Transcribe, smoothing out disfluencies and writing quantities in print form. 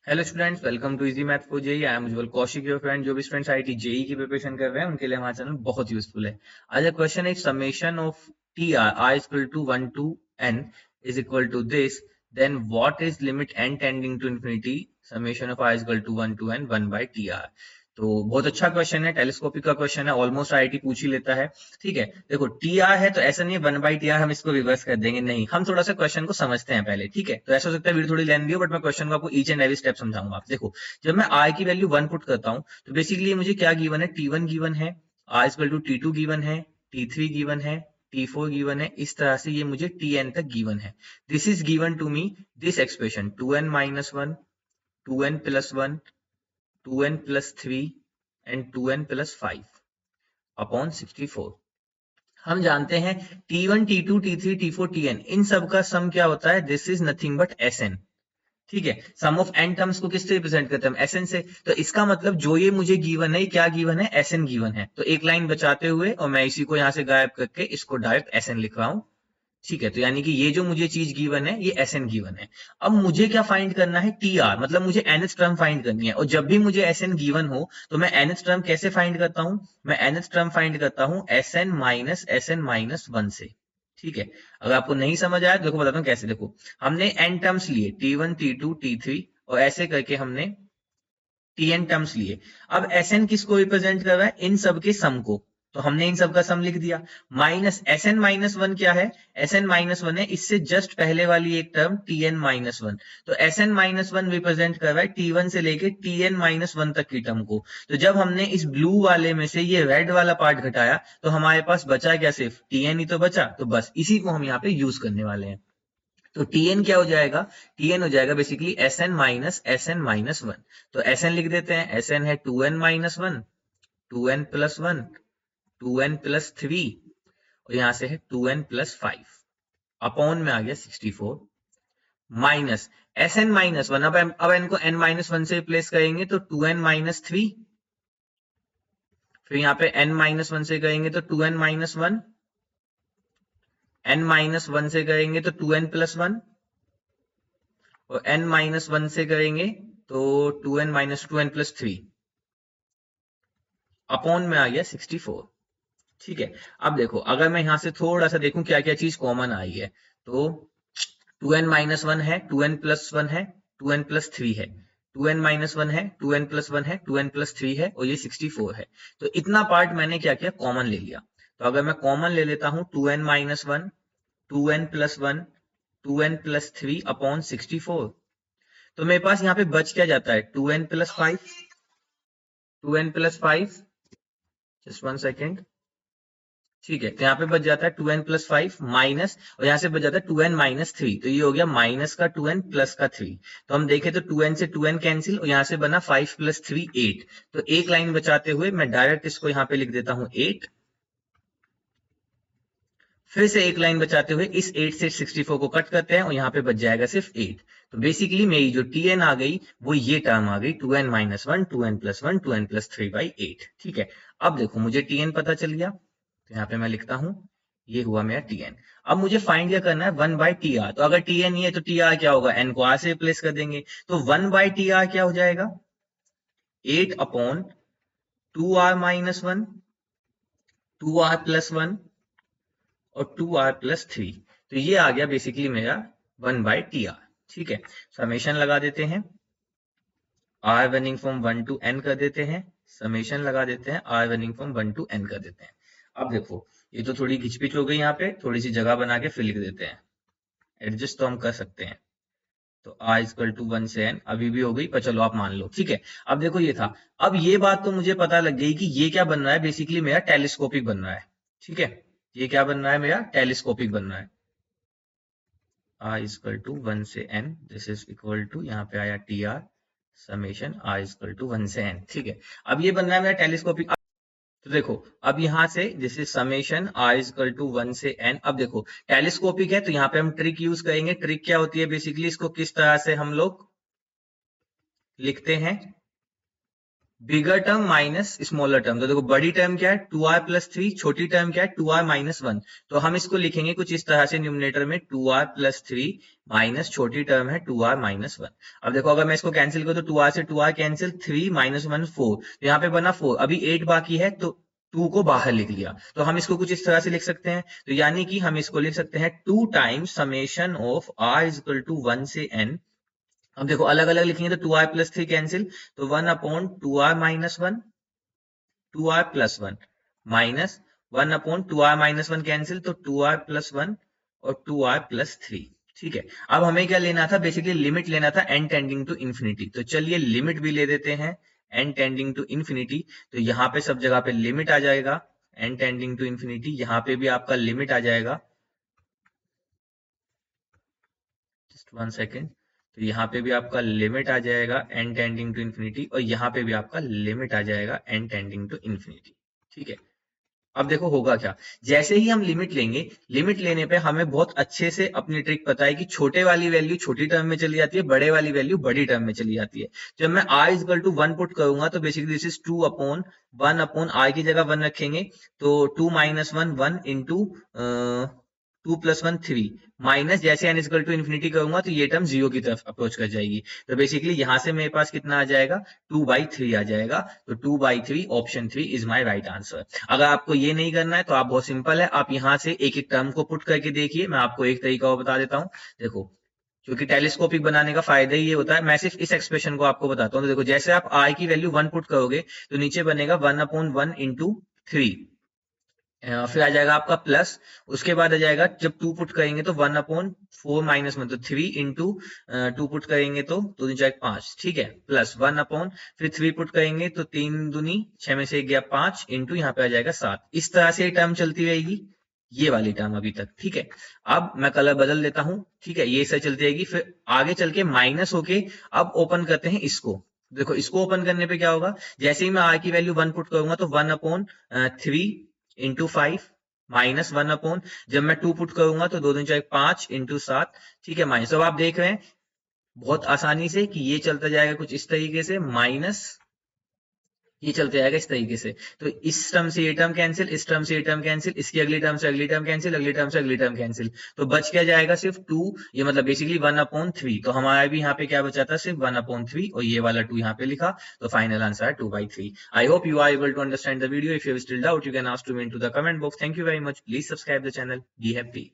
Hello students, welcome to easy math for JEE. I am Ujjwal Kaushik, your friend. जो भी students IIT JEE की preparation कर रहे हैं उनके लिए हमारा चैनल बहुत यूजफुल है। आज का क्वेश्चन है summation of T r equal to 1 to n is equal to this, then what is limit n tending to infinity summation of r equal to 1 to n 1 by T r. तो बहुत अच्छा question है, telescopic का question है, almost IIT पूछ ही लेता है। ठीक है, देखो टी आर है तो ऐसा नहीं है 1 बाई टी आर हम इसको रिवर्स कर देंगे, नहीं, हम थोड़ा सा क्वेश्चन को समझते हैं पहले। ठीक है, तो ऐसा हो सकता है वीडियो थोड़ी लेंदी हो, बट मैं क्वेश्चन को आपको ईच एंड एवरी स्टेप समझाऊंगा। आप देखो, जब मैं आर की वैल्यू 1 पुट करता हूं तो बेसिकली मुझे क्या गिवन है, टी1 गिवन है, r equal to T two given है, टी3 गिवन है, टी4 गिवन है, इस तरह से ये मुझे टीएन तक गिवन है। This is given to me this expression 2n minus one, 2n plus one, 2n plus three and 2n plus five upon 64। हम जानते हैं T1, T2, T3, T4, Tn इन सब का सम क्या होता है, this is nothing but Sn। ठीक है, सम ऑफ n टर्म्स को किससे रिप्रेजेंट करते हैं, Sn से। तो इसका मतलब जो ये मुझे गिवन है, ये क्या गिवन है, Sn गिवन है। तो एक लाइन बचाते हुए और मैं इसी को यहां से गायब करके इसको डायरेक्ट Sn लिख रहा हूं। ठीक है, तो यानी कि ये जो मुझे चीज गिवन है ये Sn गिवन है। अब मुझे क्या फाइंड करना है, Tr, मतलब मुझे nth टर्म फाइंड करनी है। और जब भी मुझे Sn गिवन हो तो मैं nth टर्म कैसे फाइंड करता हूं, मैं nth टर्म फाइंड करता हूं Sn माइनस वन से। ठीक है, अगर आपको नहीं समझ आया तो देखो बताता हूँ कैसे। देखो, हमने n टर्म्स लिए T1, T2, T3 और ऐसे करके हमने Tn टर्म्स लिए। अब Sn किसको रिप्रेजेंट कर रहा है, इन सब के सम को। तो हमने इन सब का सम लिख दिया। माइनस Sn माइनस वन क्या है, Sn माइनस वन है इससे जस्ट पहले वाली एक टर्म Tn माइनस वन। तो Sn माइनस वन रिप्रेजेंट कर रहा है T1 से लेके Tn माइनस वन तक की टर्म को। तो जब हमने इस ब्लू वाले में से ये रेड वाला पार्ट घटाया तो हमारे पास बचा क्या, सिर्फ Tn ही तो बचा। तो बस इसी को हम यहाँ पे यूज करने वाले हैं। तो Tn क्या हो जाएगा, Tn हो जाएगा बेसिकली Sn माइनस वन। तो Sn लिख देते हैं, Sn है 2n minus one, 2n plus one, 2n plus three और यहां से है 2n प्लस फाइव अपॉन में आ गया 64 माइनस Sn माइनस वन। अब n को n माइनस वन से रिप्लेस करेंगे तो 2n माइनस थ्री, फिर यहाँ पे n माइनस वन से करेंगे तो 2n minus one, n minus one से करेंगे तो 2n प्लस वन और n माइनस वन से करेंगे तो 2n minus 2n plus three upon में आ गया 64। ठीक है, अब देखो अगर मैं यहां से थोड़ा सा देखूं क्या क्या चीज कॉमन आई है, तो 2n माइनस वन है, 2n प्लस वन है, 2n प्लस थ्री है, 2n माइनस वन है, 2n प्लस वन है, 2n प्लस थ्री है और ये 64 है। तो इतना पार्ट मैंने क्या किया, कॉमन ले लिया। तो अगर मैं कॉमन ले लेता हूं 2n minus one, 2n plus one, 2n plus three upon 64, तो मेरे पास यहाँ पे बच क्या जाता है, 2n plus five, 2n plus five, just one second. ठीक है, तो यहाँ पे बच जाता है 2n प्लस फाइव माइनस, और यहाँ से बच जाता है 2n माइनस थ्री। तो ये हो गया माइनस का 2n प्लस का थ्री। तो हम देखें तो 2n से 2n कैंसिल और यहाँ से बना 5 प्लस थ्री 8। तो एक लाइन बचाते हुए मैं डायरेक्ट इसको यहाँ पे लिख देता हूँ 8। फिर से एक लाइन बचाते हुए इस 8 से 64 को कट करते हैं और यहाँ पे बच जाएगा सिर्फ 8। तो बेसिकली मेरी जो Tn आ गई वो ये टर्म आ गई 2n minus one, 2n plus one, 2n plus three by 8। ठीक है, अब देखो मुझे Tn पता चल गया, तो यहाँ पे मैं लिखता हूं ये हुआ मेरा Tn। अब मुझे फाइंड क्या करना है, 1 बाई टी आर। तो अगर Tn ही है तो Tr क्या होगा, n को r से रिप्लेस कर देंगे। तो 1 बाई टी आर क्या हो जाएगा, 8 upon 2r minus one, 2r plus one और 2r प्लस थ्री। तो ये आ गया बेसिकली मेरा 1 बाई टी आर। ठीक है, समेशन लगा देते हैं, r running from 1 to n कर देते हैं, समेशन लगा देते हैं, r running from 1 to n कर देते हैं। अब देखो ये तो थोड़ी घिचपिच हो गई, यहाँ पे थोड़ी सी जगह बना के फिर लिख देते हैं, एडजस्ट तो हम कर सकते हैं। तो r इक्वल टू 1 से n अभी भी हो गई, पर चलो आप मान लो। ठीक है, अब देखो ये था। अब ये बात तो मुझे पता लग गई कि ये क्या बन रहा है, बेसिकली मेरा टेलीस्कोपिक बन रहा है। ठीक है, ये क्या बन रहा है, मेरा टेलीस्कोपिक बन रहा है। r इक्वल टू 1 से n, this is equal to यहाँ पे आया T r summation r equal to 1 से n। ठीक है, अब ये बन रहा है मेरा टेलीस्कोपिक। तो देखो अब यहां से this is summation r equal to 1 से n। अब देखो टेलीस्कोपिक है तो यहाँ पे हम ट्रिक यूज करेंगे। ट्रिक क्या होती है, बेसिकली इसको किस तरह से हम लोग लिखते हैं, बिगर टर्म माइनस स्मॉलर टर्म। तो देखो बड़ी टर्म क्या है 2r प्लस 3, छोटी टर्म क्या है 2r माइनस 1। तो हम इसको लिखेंगे कुछ इस तरह से न्यूमरेटर में 2r प्लस 3 माइनस छोटी टर्म है 2r माइनस 1। अब देखो अगर मैं इसको कैंसिल करूँ तो 2r से 2r कैंसिल, 3 माइनस 1 4, तो यहाँ पे बना 4, अभी 8 बाकी है तो 2 को बाहर लिख लिया। तो हम इसको कुछ इस तरह से लिख सकते हैं, तो यानी कि हम इसको लिख सकते हैं 2 times summation of r is equal to 1 से n। अब देखो अलग अलग लिखेंगे तो 2r प्लस 3 कैंसिल, तो 1 upon 2r minus 1, 2r plus 1 minus 1 upon 2r minus 1 cancel, तो 2r प्लस 1 और 2r प्लस 3। ठीक है, अब हमें क्या लेना था, बेसिकली लिमिट लेना था n टेंडिंग टू इंफिनिटी। तो चलिए लिमिट भी ले देते हैं n टेंडिंग टू इंफिनिटी। तो यहाँ पे सब जगह पे लिमिट आ जाएगा n टेंडिंग टू इंफिनिटी, यहाँ पे भी आपका लिमिट आ जाएगा, जस्ट 1 सेकेंड। तो यहाँ पे भी आपका लिमिट आ जाएगा n टेंडिंग टू इंफिनिटी, और यहाँ पे भी आपका लिमिट आ जाएगा n टेंडिंग टू इंफिनिटी। ठीक है, अब देखो होगा क्या, जैसे ही हम लिमिट लेंगे, लिमिट लेने पे हमें बहुत अच्छे से अपनी ट्रिक पता है कि छोटे वाली वैल्यू छोटी टर्म में चली जाती है, बड़े वाली वैल्यू बड़ी टर्म में चली जाती है। जब मैं r इक्वल टू 1 पुट करूंगा तो basically this is 2 upon 1 upon r की जगह 1 रखेंगे, तो 2 माइनस 1 1 इंटू 2 प्लस 1 3, माइनस जैसे n इक्वल टू इन्फिनिटी करूंगा तो ये टर्म 0 की तरफ अप्रोच कर जाएगी। तो बेसिकली यहां से मेरे पास कितना आ जाएगा 2/3 आ जाएगा। तो 2/3 option 3 is my right answer. अगर आपको ये नहीं करना है तो आप बहुत सिंपल है, आप यहाँ से एक एक टर्म को पुट करके देखिए। मैं आपको एक तरीका और बता देता हूँ, देखो क्योंकि टेलीस्कोपिक बनाने का फायदा ही ये होता है, मैं सिर्फ इस एक्सप्रेशन को आपको बताता हूँ। तो देखो जैसे आप r की वैल्यू 1 पुट करोगे तो नीचे बनेगा 1 अपॉन 1 इंटू 3, फिर आ जाएगा आपका प्लस, उसके बाद आ जाएगा जब 2 पुट करेंगे तो 1 अपॉन 4 माइनस 1, तो 3 इंटू 2 पुट करेंगे तो 2 दूनी 5, ठीक है, प्लस 1 अपॉन, फिर 3 पुट करेंगे तो 3 दूनी 6 में से 1 गया 5 इंटू यहाँ पे आ जाएगा 7। इस तरह से टर्म चलती रहेगी, ये वाली टर्म अभी तक। ठीक है, अब मैं कलर बदल देता हूँ। ठीक है, ये सही चलती रहेगी, फिर आगे चल के माइनस होके अब ओपन करते हैं इसको। देखो इसको ओपन करने पे क्या होगा, जैसे ही मैं r की वैल्यू 1 पुट करूंगा तो 1 अपॉन 3 इंटू 5 माइनस 1 अपॉन, जब मैं 2 पुट करूंगा तो 2 दूनी 5 इंटू 7। ठीक है, माइनस। अब आप देख रहे हैं बहुत आसानी से कि ये चलता जाएगा कुछ इस तरीके से, माइनस ये चलते जाएगा इस तरीके से। तो इस टर्म से ये टर्म कैंसिल, इस टर्म से ये टर्म कैंसिल, इसकी अगली टर्म से अगली टर्म कैंसिल, अगली टर्म से अगली टर्म कैंसिल, तो बच क्या जाएगा सिर्फ 2, ये मतलब बेसिकली 1 अपॉन 3। तो हमारा भी यहाँ पे क्या बचा था, सिर्फ 1 अपॉन 3, और ये वाला 2 यहाँ पे लिखा, तो फाइनल आंसर है 2/3। I hope you are able to understand the video. If you have still doubt you can ask to me into the comment box. Thank you very much, please subscribe the channel, be happy.